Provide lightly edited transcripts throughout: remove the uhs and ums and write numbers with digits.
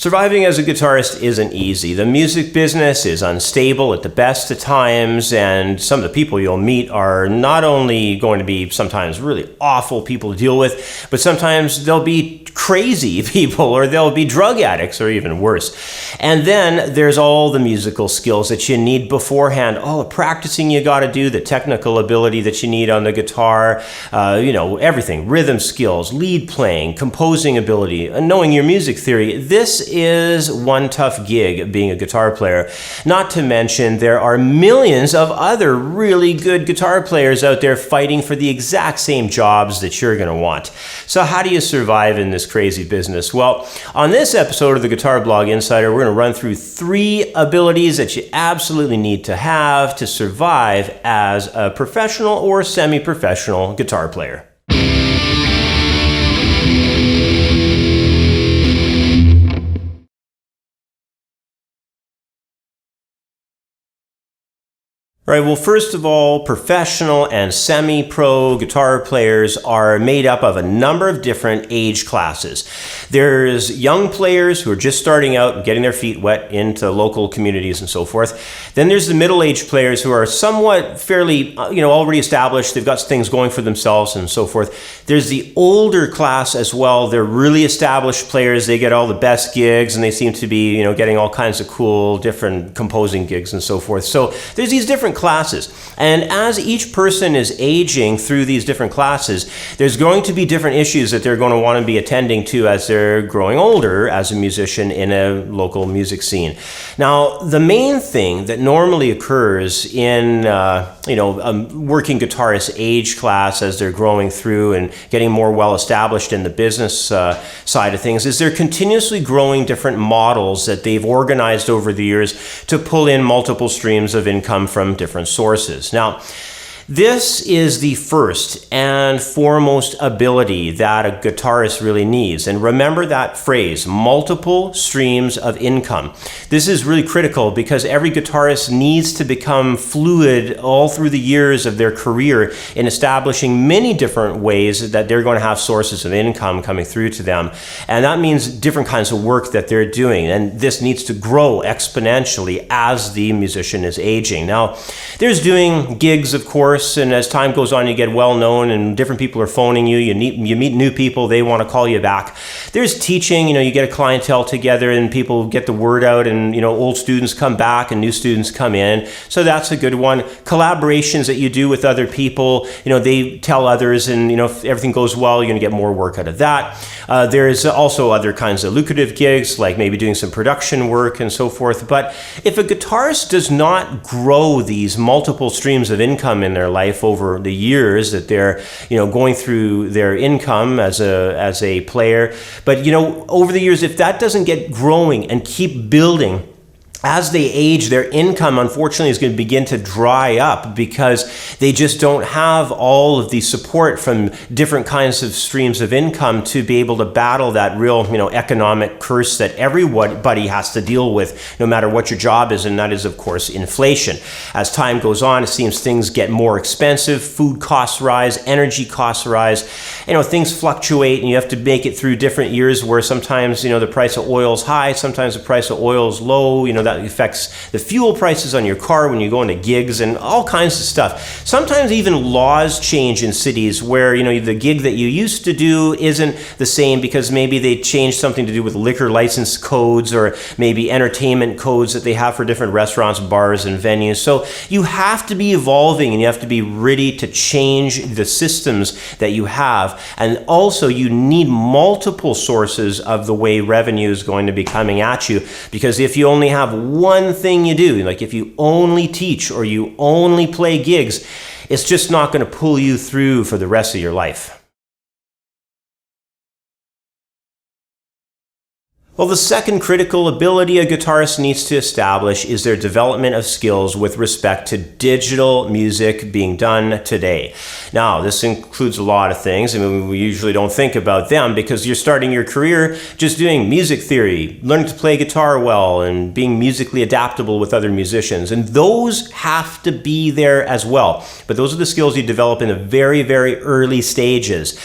Surviving as a guitarist isn't easy. The music business is unstable at the best of times, and some of the people you'll meet are not only going to be sometimes really awful people to deal with, but sometimes they'll be crazy people, or they'll be drug addicts, or even worse. And then there's all the musical skills that you need beforehand, all the practicing you got to do, the technical ability that you need on the guitar, everything, rhythm skills, lead playing, composing ability, and knowing your music theory. This is one tough gig, being a guitar player. Not to mention, there are millions of other really good guitar players out there fighting for the exact same jobs that you're going to want. So how do you survive in this crazy business? Well, on this episode of the Guitar Blog Insider, we're going to run through 3 abilities that you absolutely need to have to survive as a professional or semi-professional guitar player. All right, well, first of all, professional and semi-pro guitar players are made up of a number of different age classes. There's young players who are just starting out and getting their feet wet into local communities and so forth. Then there's the middle-aged players who are somewhat fairly, already established. They've got things going for themselves and so forth. There's the older class as well. They're really established players. They get all the best gigs, and they seem to be, getting all kinds of cool, different composing gigs and so forth. So there's these different classes. And as each person is aging through these different classes, there's going to be different issues that they're going to want to be attending to as they're growing older as a musician in a local music scene. Now, the main thing that normally occurs in a working guitarist age class as they're growing through and getting more well established in the business side of things is they're continuously growing different models that they've organized over the years to pull in multiple streams of income from different sources. Now, this is the first and foremost ability that a guitarist really needs. And remember that phrase, multiple streams of income. This is really critical because every guitarist needs to become fluid all through the years of their career in establishing many different ways that they're going to have sources of income coming through to them. And that means different kinds of work that they're doing. And this needs to grow exponentially as the musician is aging. Now, there's doing gigs, of course, and as time goes on, you get well known and different people are phoning you. You meet new people, they want to call you back. There's teaching, you get a clientele together and people get the word out, and old students come back and new students come in. So that's a good one. Collaborations that you do with other people, they tell others, and if everything goes well, you're going to get more work out of that. There's also other kinds of lucrative gigs, like maybe doing some production work and so forth. But if a guitarist does not grow these multiple streams of income in their life over the years that they're going through their income as a player, but over the years, if that doesn't get growing and keep building, as they age, their income, unfortunately, is going to begin to dry up because they just don't have all of the support from different kinds of streams of income to be able to battle that real, economic curse that everybody has to deal with, no matter what your job is, and that is, of course, inflation. As time goes on, it seems things get more expensive, food costs rise, energy costs rise, things fluctuate, and you have to make it through different years where sometimes, the price of oil is high, sometimes the price of oil is low, that affects the fuel prices on your car when you go into gigs and all kinds of stuff. Sometimes even laws change in cities where, the gig that you used to do isn't the same because maybe they changed something to do with liquor license codes or maybe entertainment codes that they have for different restaurants, bars, and venues. So you have to be evolving and you have to be ready to change the systems that you have. And also you need multiple sources of the way revenue is going to be coming at you, because if you only have one thing you do, like if you only teach or you only play gigs, it's just not going to pull you through for the rest of your life. Well, the second critical ability a guitarist needs to establish is their development of skills with respect to digital music being done today. Now, this includes a lot of things. We usually don't think about them because you're starting your career just doing music theory, learning to play guitar well, and being musically adaptable with other musicians. And those have to be there as well. But those are the skills you develop in the very, very early stages.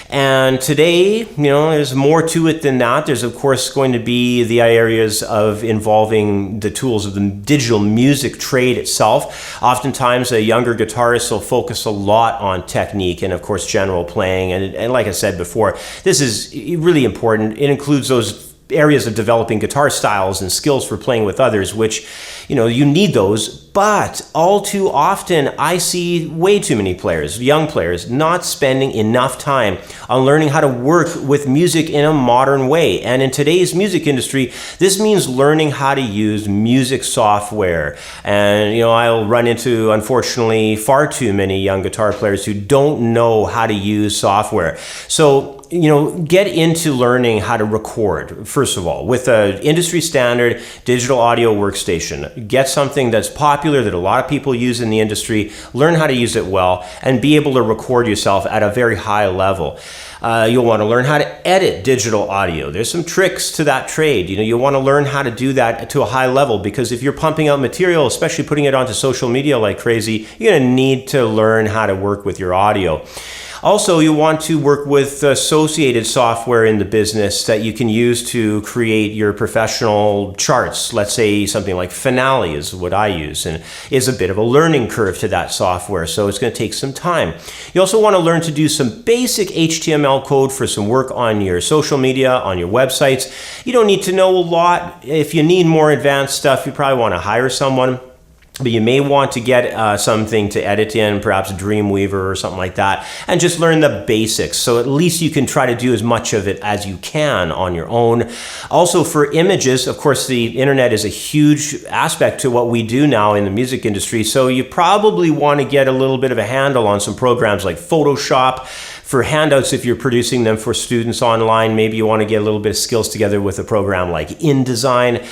And today, there's more to it than that. There's, of course, going to be the areas of involving the tools of the digital music trade itself. Oftentimes, a younger guitarist will focus a lot on technique and, of course, general playing. And like I said before, this is really important. It includes those areas of developing guitar styles and skills for playing with others, which, you need those. But all too often, I see way too many players, young players, not spending enough time on learning how to work with music in a modern way. And in today's music industry, this means learning how to use music software. And, I'll run into, unfortunately, far too many young guitar players who don't know how to use software. So, get into learning how to record, first of all, with an industry standard digital audio workstation. Get something that's popular, that a lot of people use in the industry, learn how to use it well, and be able to record yourself at a very high level. You'll want to learn how to edit digital audio. There's some tricks to that trade. You'll want to learn how to do that to a high level, because if you're pumping out material, especially putting it onto social media like crazy, you're going to need to learn how to work with your audio. Also, you want to work with associated software in the business that you can use to create your professional charts. Let's say something like Finale is what I use, and is a bit of a learning curve to that software, so it's going to take some time. You also want to learn to do some basic HTML code for some work on your social media, on your websites. You don't need to know a lot. If you need more advanced stuff, you probably want to hire someone. But you may want to get something to edit in, perhaps Dreamweaver or something like that, and just learn the basics. So at least you can try to do as much of it as you can on your own. Also for images, of course, the internet is a huge aspect to what we do now in the music industry. So you probably want to get a little bit of a handle on some programs like Photoshop. For handouts, if you're producing them for students online, maybe you want to get a little bit of skills together with a program like InDesign.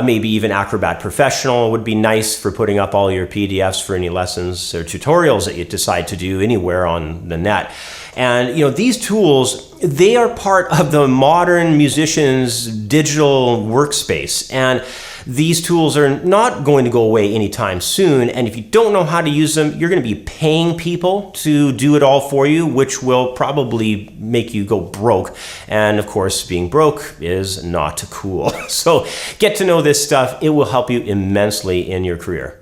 Maybe even Acrobat Professional would be nice for putting up all your PDFs for any lessons or tutorials that you decide to do anywhere on the net. And these tools, they are part of the modern musician's digital workspace. And these tools are not going to go away anytime soon. And if you don't know how to use them, you're going to be paying people to do it all for you, which will probably make you go broke. And of course, being broke is not cool. So get to know this stuff. It will help you immensely in your career.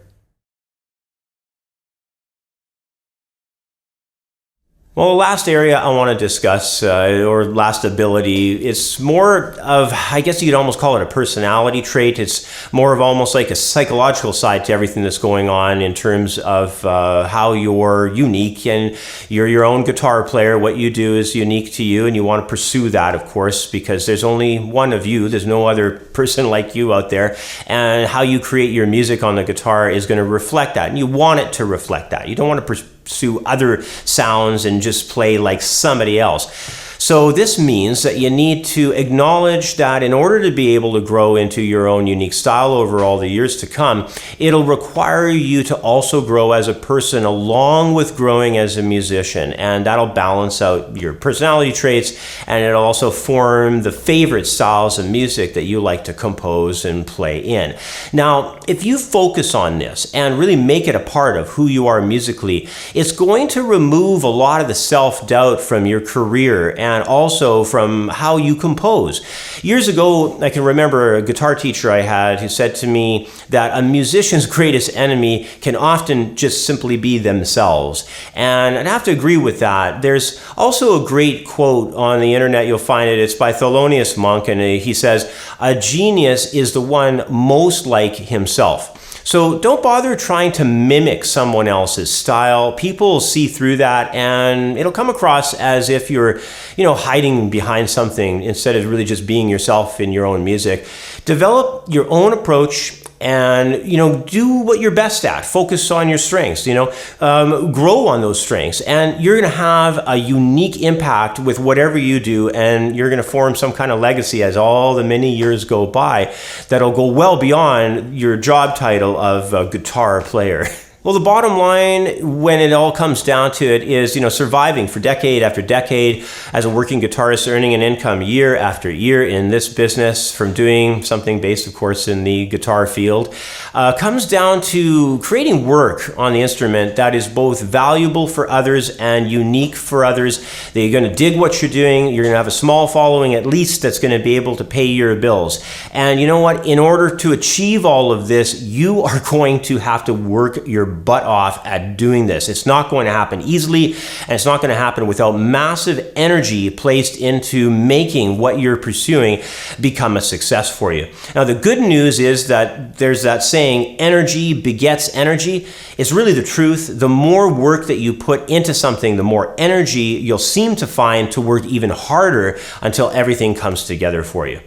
Well, the last area I want to discuss, or last ability, it's more of, I guess you could almost call it a personality trait. It's more of almost like a psychological side to everything that's going on in terms of how you're unique, and you're your own guitar player. What you do is unique to you, and you want to pursue that, of course, because there's only one of you. There's no other person like you out there, and how you create your music on the guitar is going to reflect that, and you want it to reflect that. You don't want to pursue other sounds and just play like somebody else. So this means that you need to acknowledge that in order to be able to grow into your own unique style over all the years to come, it'll require you to also grow as a person along with growing as a musician. And that'll balance out your personality traits, and it'll also form the favorite styles of music that you like to compose and play in. Now, if you focus on this and really make it a part of who you are musically, it's going to remove a lot of the self-doubt from your career and also from how you compose. Years ago, I can remember a guitar teacher I had who said to me that a musician's greatest enemy can often just simply be themselves. And I'd have to agree with that. There's also a great quote on the internet, you'll find it. It's by Thelonious Monk, and he says, "A genius is the one most like himself." So don't bother trying to mimic someone else's style. People see through that, and it'll come across as if you're, hiding behind something instead of really just being yourself in your own music. Develop your own approach and, do what you're best at. Focus on your strengths, grow on those strengths, and you're going to have a unique impact with whatever you do, and you're going to form some kind of legacy as all the many years go by that'll go well beyond your job title of a guitar player. Well, the bottom line, when it all comes down to it, is, surviving for decade after decade as a working guitarist, earning an income year after year in this business from doing something based, of course, in the guitar field, comes down to creating work on the instrument that is both valuable for others and unique for others. That you're going to dig what you're doing. You're going to have a small following, at least, that's going to be able to pay your bills. And you know what? In order to achieve all of this, you are going to have to work your butt off at doing this. It's not going to happen easily, and it's not going to happen without massive energy placed into making what you're pursuing become a success for you. Now, the good news is that there's that saying, energy begets energy. It's really the truth. The more work that you put into something, the more energy you'll seem to find to work even harder until everything comes together for you.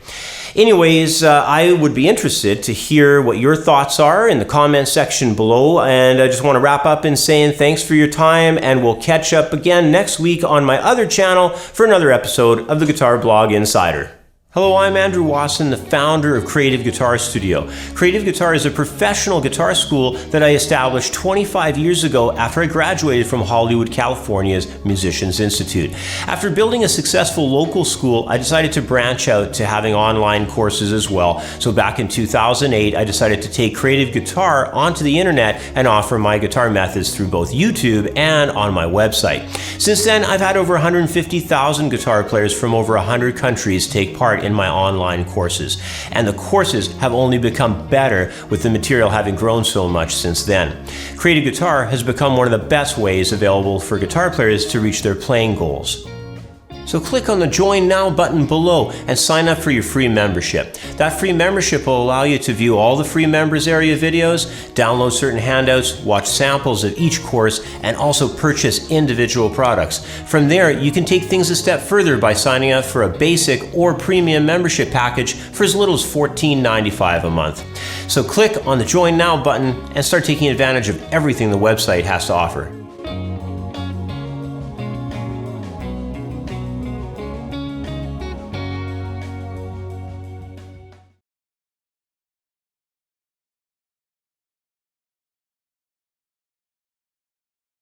Anyways, I would be interested to hear what your thoughts are in the comment section below, and I just want to wrap up in saying thanks for your time, and we'll catch up again next week on my other channel for another episode of the Guitar Blog Insider. Hello, I'm Andrew Wasson, the founder of Creative Guitar Studio. Creative Guitar is a professional guitar school that I established 25 years ago after I graduated from Hollywood, California's Musicians Institute. After building a successful local school, I decided to branch out to having online courses as well. So back in 2008, I decided to take creative guitar onto the internet and offer my guitar methods through both YouTube and on my website. Since then, I've had over 150,000 guitar players from over 100 countries take part in my online courses. And the courses have only become better with the material having grown so much since then. Creative Guitar has become one of the best ways available for guitar players to reach their playing goals. So click on the Join Now button below and sign up for your free membership. That free membership will allow you to view all the free members area videos, download certain handouts, watch samples of each course, and also purchase individual products. From there, you can take things a step further by signing up for a basic or premium membership package for as little as $14.95 a month. So click on the Join Now button and start taking advantage of everything the website has to offer.